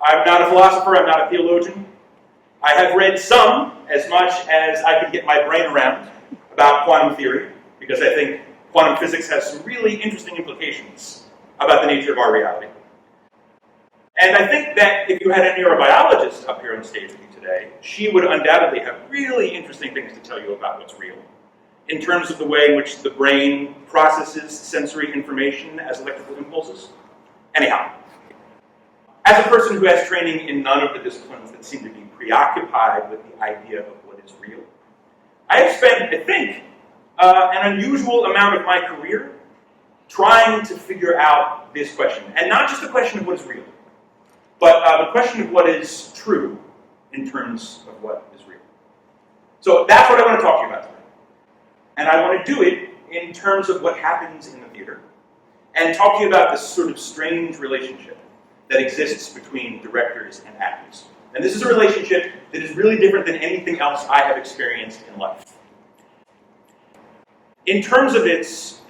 I'm not a philosopher, I'm not a theologian. I have read as much as I could get my brain around, about quantum theory, because I think quantum physics has some really interesting implications about the nature of our reality. And I think that if you had a neurobiologist up here on stage with you today, she would undoubtedly have really interesting things to tell you about what's real, in terms of the way in which the brain processes sensory information as electrical impulses. Anyhow, as a person who has training in none of the disciplines that seem to be preoccupied with the idea of what is real, I have spent, I think, an unusual amount of my career trying to figure out this question. And not just the question of what is real, but the question of what is true in terms of what is real. So that's what I want to talk to you about today. And I want to do it in terms of what happens in the theater, and talk to you about this sort of strange relationship that exists between directors and actors. And this is a relationship that is really different than anything else I have experienced in life. In terms of its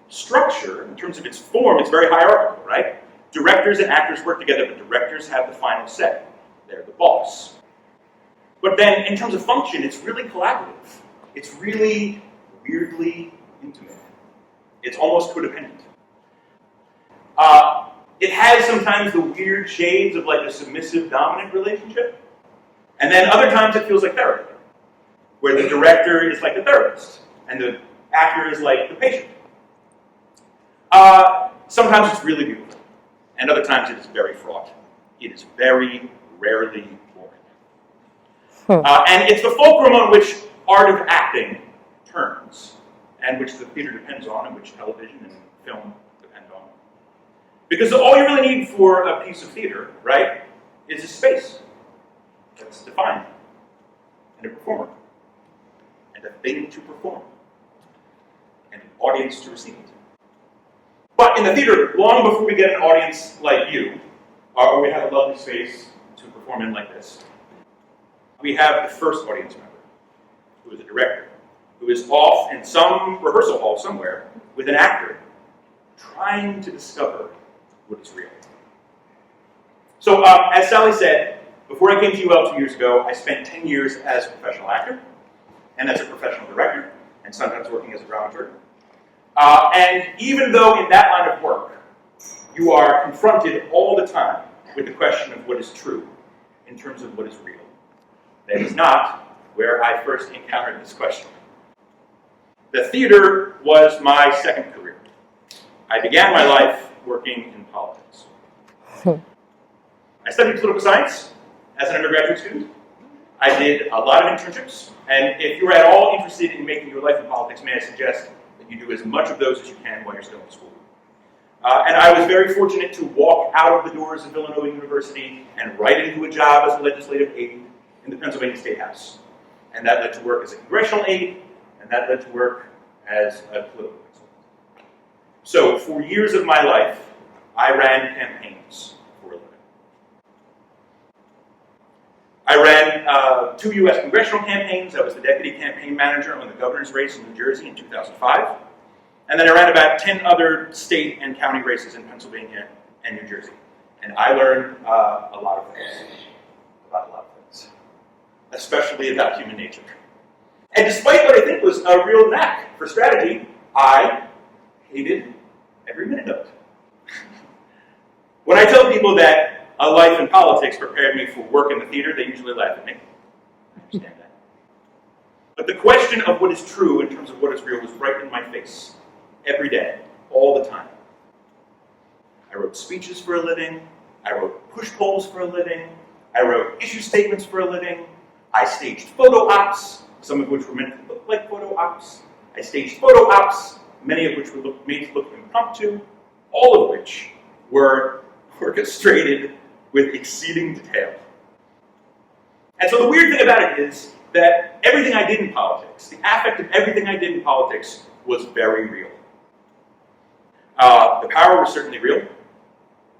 structure, in terms of its form, it's very hierarchical, right? Directors and actors work together, but directors have the final say. They're the boss. But then, in terms of function, it's really collaborative. It's really weirdly intimate. It's almost codependent. It has sometimes the weird shades of like a submissive-dominant relationship, and then other times it feels like therapy, where the director is like the therapist, and the actor is like the patient. Sometimes it's really beautiful, and other times it is very fraught. It is very rarely boring. And it's the fulcrum on which art of acting turns, and which the theater depends on, and which television and film depend on. Because all you really need for a piece of theater, right, is a space that's defined, and a performer, and a thing to perform, and an audience to receive it. But in the theater, long before we get an audience like you, or we have a lovely space to perform in like this, we have the first audience member, who is a director, who is off in some rehearsal hall somewhere with an actor trying to discover what is real. So, as Sally said, before I came to UL 2 years ago, I spent 10 years as a professional actor, and as a professional director, and sometimes working as a dramaturg. And even though in that line of work, you are confronted all the time with the question of what is true in terms of what is real, that is not where I first encountered this question. The theater was my second career. I began my life working in politics. I studied political science as an undergraduate student. I did a lot of internships, and if you're at all interested in making your life in politics, may I suggest that you do as much of those as you can while you're still in school. And I was very fortunate to walk out of the doors of Villanova University and right into a job as a legislative aide in the Pennsylvania State House. And that led to work as a congressional aide, and that led to work as a political consultant. So for years of my life, I ran campaigns for a living. I ran 2 U.S. congressional campaigns. I was the deputy campaign manager on the governor's race in New Jersey in 2005. And then I ran about 10 other state and county races in Pennsylvania and New Jersey. And I learned a lot of things about a lot of things, especially about human nature. And despite what I think was a real knack for strategy, I hated every minute of it. When I tell people that a life in politics prepared me for work in the theater, they usually laugh at me. I understand that. But the question of what is true in terms of what is real was right in my face, every day, all the time. I wrote speeches for a living. I wrote push polls for a living. I wrote issue statements for a living. I staged photo ops, some of which were meant to look like photo ops. I staged photo ops, many of which were made to look impromptu, all of which were orchestrated with exceeding detail. And so the weird thing about it is that everything I did in politics, the affect of everything I did in politics, was very real. The power was certainly real.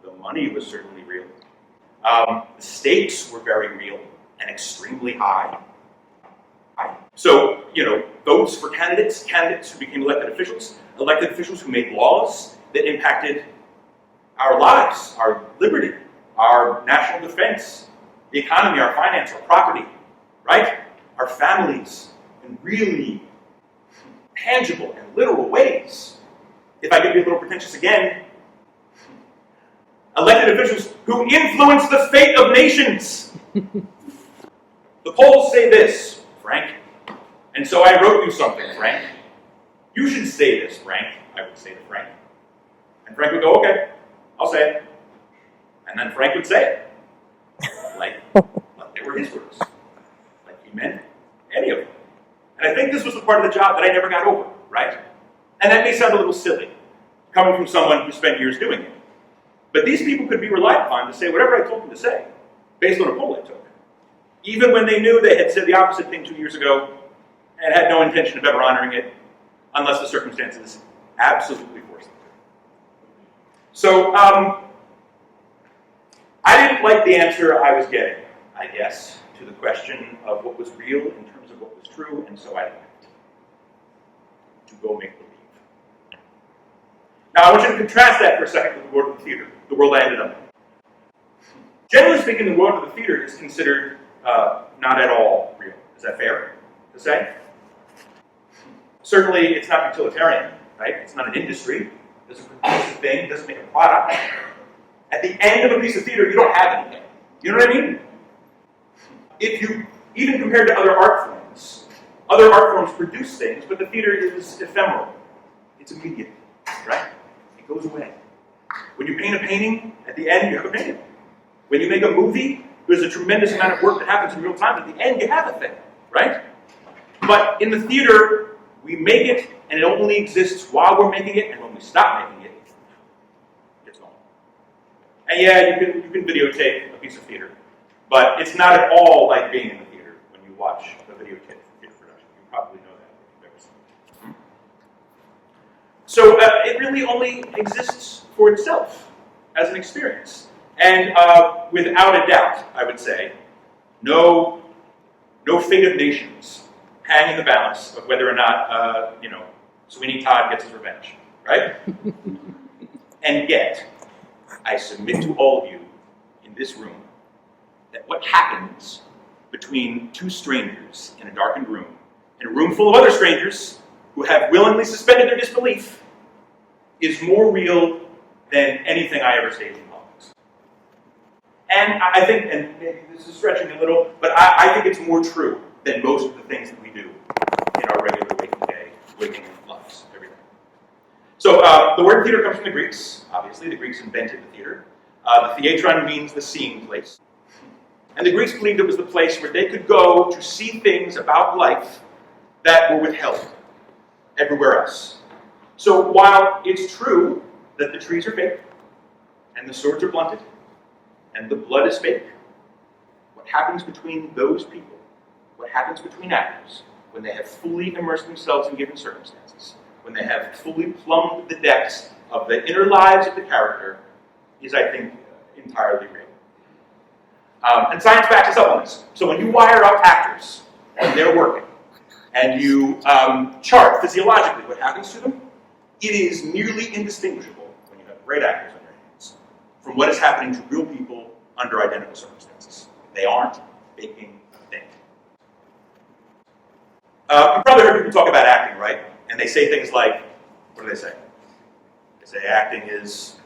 The money was certainly real. The stakes were very real and extremely high. So, votes for candidates who became elected officials who made laws that impacted our lives, our liberty, our national defense, the economy, our finance, our property, right? Our families, in really tangible and literal ways. If I could be a little pretentious again, elected officials who influence the fate of nations. The polls say this, Frank, and so I wrote you something, Frank. You should say this, Frank, I would say to Frank. And Frank would go, okay, I'll say it. And then Frank would say it. Like they were his words. Like he meant any of them. And I think this was the part of the job that I never got over, right? And that may sound a little silly, coming from someone who spent years doing it. But these people could be relied upon to say whatever I told them to say, based on a poll I took. Even when they knew they had said the opposite thing 2 years ago, and had no intention of ever honoring it, unless the circumstances absolutely forced them to. So, I didn't like the answer I was getting, I guess, to the question of what was real in terms of what was true, and so I left to go make believe. Now, I want you to contrast that for a second with the world of the theater, the world I ended up in. Generally speaking, the world of the theater is considered not at all real. Is that fair to say? Certainly, it's not utilitarian, right? It's not an industry. It doesn't produce a thing. It doesn't make a product. At the end of a piece of theater, you don't have anything. You know what I mean? If you, even compared to other art forms produce things, but the theater is ephemeral. It's immediate, right? It goes away. When you paint a painting, at the end, you have a painting. When you make a movie, there's a tremendous amount of work that happens in real time. At the end, you have a thing, right? But in the theater, we make it, and it only exists while we're making it, and when we stop making it, it's gone. And yeah, you can videotape a piece of theater, but it's not at all like being in the theater when you watch a videotape theater production. You probably know that if you've ever seen it. So it really only exists for itself as an experience. And without a doubt, I would say, no fate of nations hang in the balance of whether or not, Sweeney Todd gets his revenge, right? And yet, I submit to all of you in this room that what happens between two strangers in a darkened room, in a room full of other strangers who have willingly suspended their disbelief, is more real than anything I ever staged in politics. And I think, and maybe this is stretching a little, but I think it's more true than most of the things that we do in our regular waking lives, every day. So the word theater comes from the Greeks. Obviously, the Greeks invented the theater. The theatron means the seeing place. And the Greeks believed it was the place where they could go to see things about life that were withheld everywhere else. So while it's true that the trees are fake, and the swords are blunted, and the blood is fake, what happens between those people, what happens between actors, when they have fully immersed themselves in given circumstances, when they have fully plumbed the depths of the inner lives of the character, is, I think, entirely real. And science backs us up on this. So when you wire up actors when they're working, and you chart physiologically what happens to them, it is nearly indistinguishable, when you have great actors on your hands, from what is happening to real people under identical circumstances. They aren't faking a thing. You've probably heard people talk about acting, right? And they say things like, what do they say? They say acting is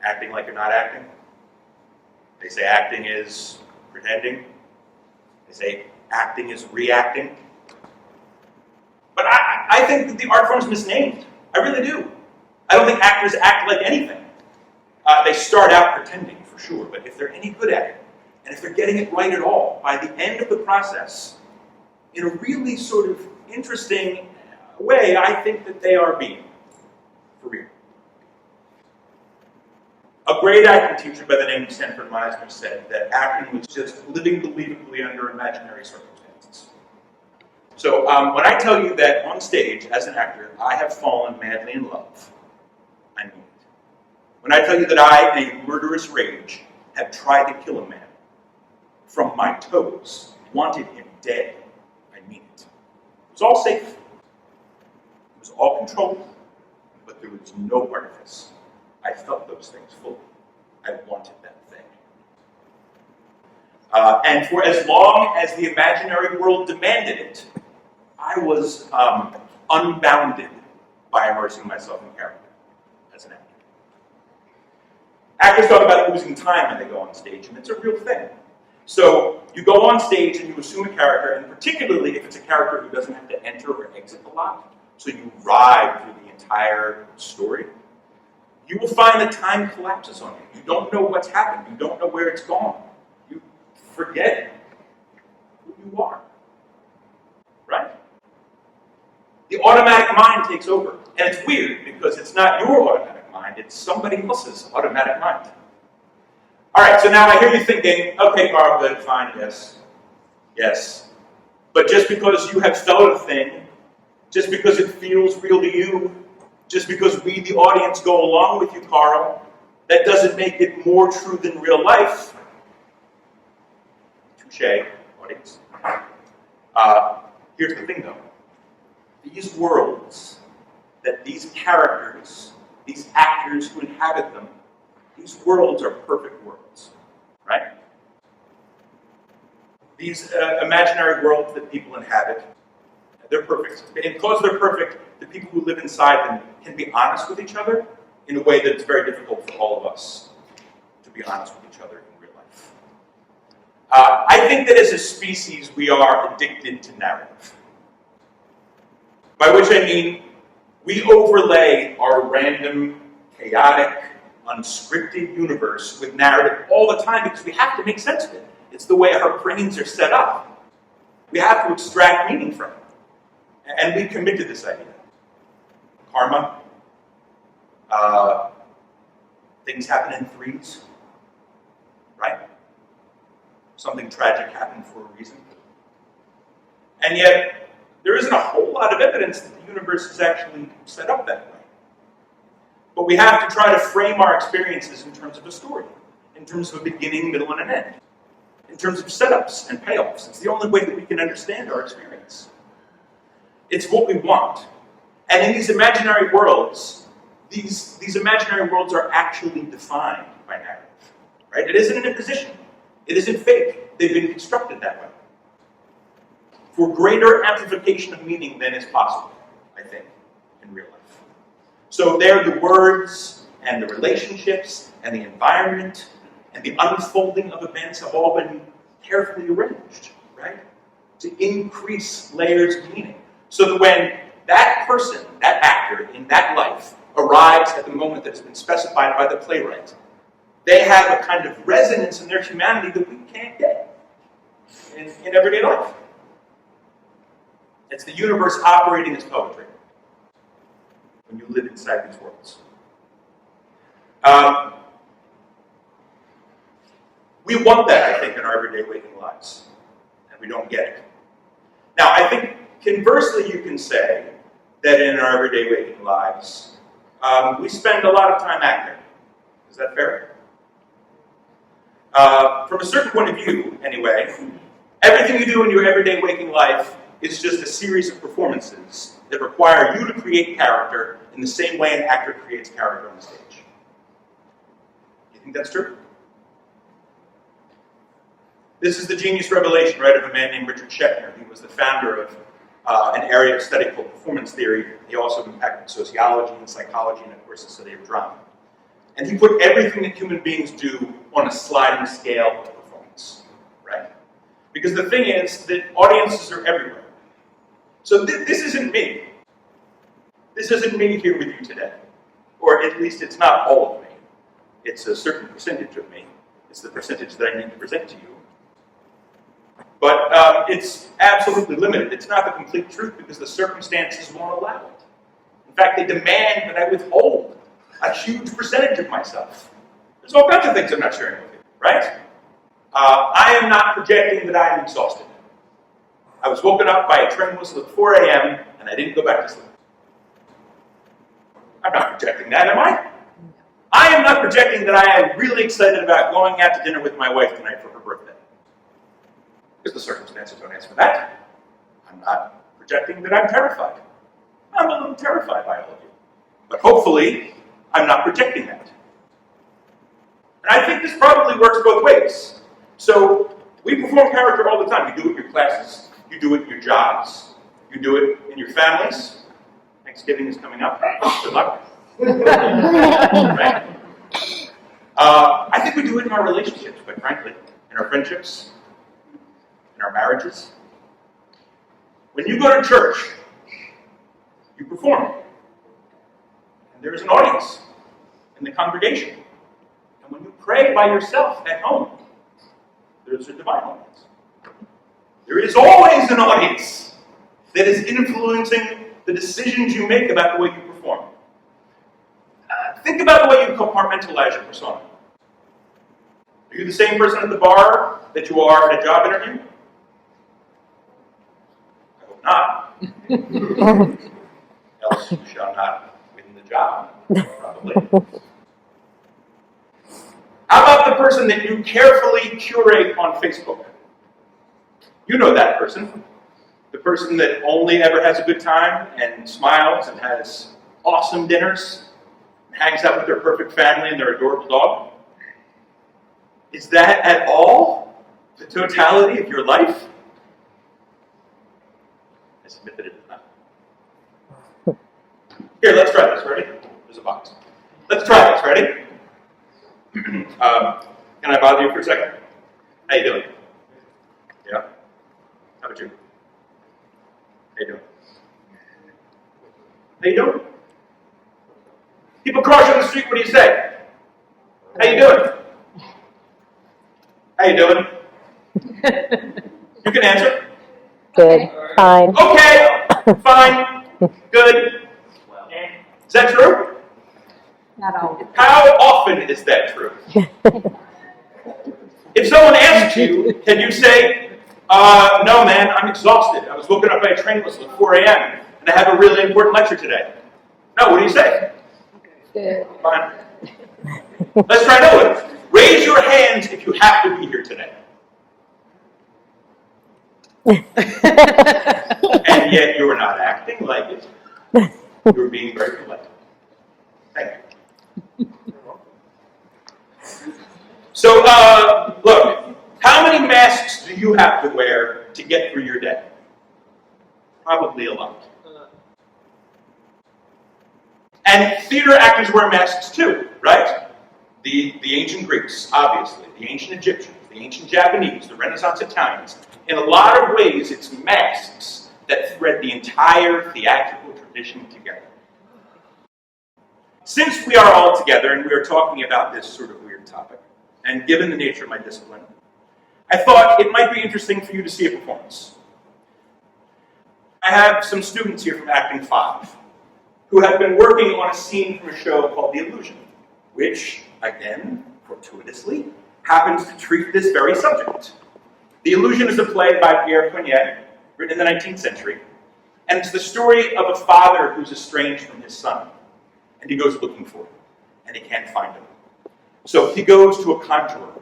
acting like you're not acting. They say acting is pretending. They say acting is reacting. But I think that the art form's misnamed. I really do. I don't think actors act like anything. They start out pretending, for sure, but if they're any good at it, and if they're getting it right at all, by the end of the process, in a really sort of interesting way, I think that they are being, for real. A great acting teacher by the name of Stanford Meisner said that acting was just living believably under imaginary circumstances. So when I tell you that on stage, as an actor, I have fallen madly in love, I mean it. When I tell you that I, in a murderous rage, have tried to kill a man, from my toes, wanted him dead, I mean it. It was all safe. It was all controlled, but there was no artifice. I felt those things fully. I wanted that thing. And for as long as the imaginary world demanded it, I was unbounded by immersing myself in character as an actor. Actors talk about losing time when they go on stage, and it's a real thing. So you go on stage and you assume a character, and particularly if it's a character who doesn't have to enter or exit a lot, so you ride through the entire story, you will find that time collapses on you. You don't know what's happened. You don't know where it's gone. You forget who you are. Right? The automatic mind takes over. And it's weird because it's not your automatic mind, it's somebody else's automatic mind. All right, so now I hear you thinking, okay, Carl, good, fine, yes. But just because you have felt a thing, just because it feels real to you, just because we, the audience, go along with you, Carl, that doesn't make it more true than real life. Touché, audience. Here's the thing, though. These worlds, that these characters, these actors who inhabit them, these worlds are perfect worlds, right? These imaginary worlds that people inhabit, they're perfect. And because they're perfect, the people who live inside them can be honest with each other in a way that it's very difficult for all of us to be honest with each other in real life. I think that as a species, we are addicted to narrative. By which I mean, we overlay our random, chaotic, unscripted universe with narrative all the time because we have to make sense of it. It's the way our brains are set up. We have to extract meaning from it. And we commit to this idea. Karma. Things happen in threes. Right? Something tragic happened for a reason. And yet, there isn't a whole lot of evidence that the universe is actually set up that way. But we have to try to frame our experiences in terms of a story, in terms of a beginning, middle, and an end, in terms of setups and payoffs. It's the only way that we can understand our experience. It's what we want. And in these imaginary worlds, these imaginary worlds are actually defined by narrative. Right? It isn't an imposition. It isn't fake. They've been constructed that way. For greater amplification of meaning than is possible, I think, in real life. So there, the words and the relationships and the environment and the unfolding of events have all been carefully arranged, right? To increase layers of meaning. So that when that person, that actor in that life, arrives at the moment that has been specified by the playwright, they have a kind of resonance in their humanity that we can't get in everyday life. It's the universe operating as poetry when you live inside these worlds. We want that, I think, in our everyday waking lives, and we don't get it. Now, I think, conversely, you can say that in our everyday waking lives, we spend a lot of time acting. Is that fair? From a certain point of view, anyway, everything you do in your everyday waking life is just a series of performances that require you to create character in the same way an actor creates character on the stage. Do you think that's true? This is the genius revelation, right, of a man named Richard Schechner. He was the founder of an area of study called performance theory. He also impacted sociology and psychology and, of course, the study of drama. And he put everything that human beings do on a sliding scale of performance, right? Because the thing is that audiences are everywhere. So this isn't me. This isn't me here with you today. Or at least it's not all of me. It's a certain percentage of me. It's the percentage that I need to present to you. But it's absolutely limited. It's not the complete truth because the circumstances won't allow it. In fact, they demand that I withhold a huge percentage of myself. There's all kinds of things I'm not sharing with you, right? I am not projecting that I am exhausted. I was woken up by a train whistle at 4 a.m. and I didn't go back to sleep. I'm not projecting that, am I? I am not projecting that I am really excited about going out to dinner with my wife tonight for her birthday. Because the circumstances don't answer that. I'm not projecting that I'm terrified. I'm a little terrified by all of you. But hopefully, I'm not projecting that. And I think this probably works both ways. So, form character all the time. You do it in your classes. You do it in your jobs. You do it in your families. Thanksgiving is coming up. Good luck. Right? I think we do it in our relationships, quite frankly, in our friendships, in our marriages. When you go to church, you perform. And there is an audience in the congregation. And when you pray by yourself at home, there's a divine audience. There is always an audience that is influencing the decisions you make about the way you perform. Think about the way you compartmentalize your persona. Are you the same person at the bar that you are at a job interview? I hope not. Else you shall not win the job, probably. How about the person that you carefully curate on Facebook? You know that person. The person that only ever has a good time and smiles and has awesome dinners, and hangs out with their perfect family and their adorable dog. Is that at all the totality of your life? I submit that it is not. Here, let's try this. Ready? There's a box. Let's try this. Ready? Can I bother you for a second? How you doing? Yeah? How about you? How you doing? How you doing? People cross you on the street, what do you say? How you doing? How you doing? You can answer. Good. Fine. Okay. Fine. Good. Is that true? Not always. How often is that true? If someone asks you, can you say, no man, I'm exhausted. I was woken up by a train whistle at 4 a.m. and I have a really important lecture today. No, what do you say? Good. Fine. Let's try another one. Raise your hands if you have to be here today. And yet you're not acting like it. You're being very polite. Thank you. So, look, how many masks do you have to wear to get through your day? Probably a lot. And theater actors wear masks too, right? The ancient Greeks, obviously, the ancient Egyptians, the ancient Japanese, the Renaissance Italians. In a lot of ways, it's masks that thread the entire theatrical tradition together. Since we are all together and we are talking about this sort of weird topic, and given the nature of my discipline, I thought it might be interesting for you to see a performance. I have some students here from Acting 5 who have been working on a scene from a show called The Illusion, which, again, fortuitously, happens to treat this very subject. The Illusion is a play by Fiero, written in the 19th century, and it's the story of a father who's estranged from his son, and he goes looking for him, and he can't find him. So he goes to a conjurer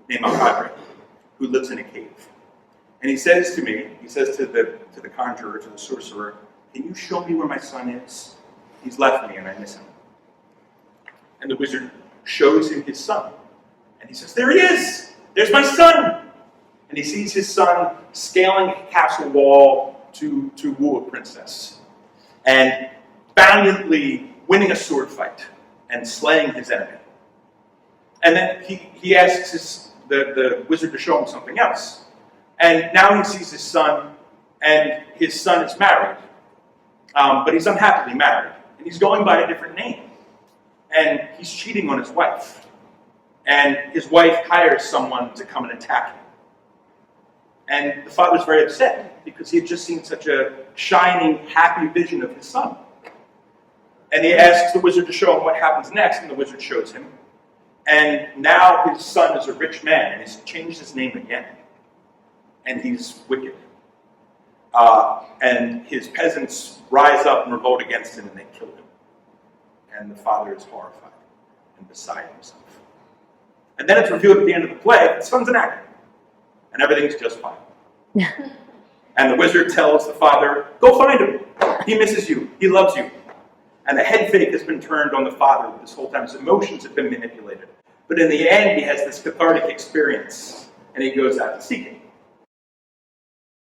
named Padre, who lives in a cave. And he says to me, he says to the conjurer, to the sorcerer, can you show me where my son is? He's left me and I miss him. And the wizard shows him his son. And he says, there he is! There's my son! And he sees his son scaling a castle wall to woo a princess. And valiantly winning a sword fight and slaying his enemy. And then he asks the wizard to show him something else. And now he sees his son, and his son is married. But he's unhappily married. And he's going by a different name. And he's cheating on his wife. And his wife hires someone to come and attack him. And the father's very upset because he had just seen such a shining, happy vision of his son. And he asks the wizard to show him what happens next, and the wizard shows him. And now his son is a rich man, and he's changed his name again. And he's wicked. And his peasants rise up and revolt against him, and they kill him. And the father is horrified and beside himself. And then it's revealed at the end of the play that the son's an actor. And everything's just fine. And the wizard tells the father, go find him. He misses you. He loves you. And the head fake has been turned on the father this whole time. His emotions have been manipulated. But in the end, he has this cathartic experience. And he goes out to seek him.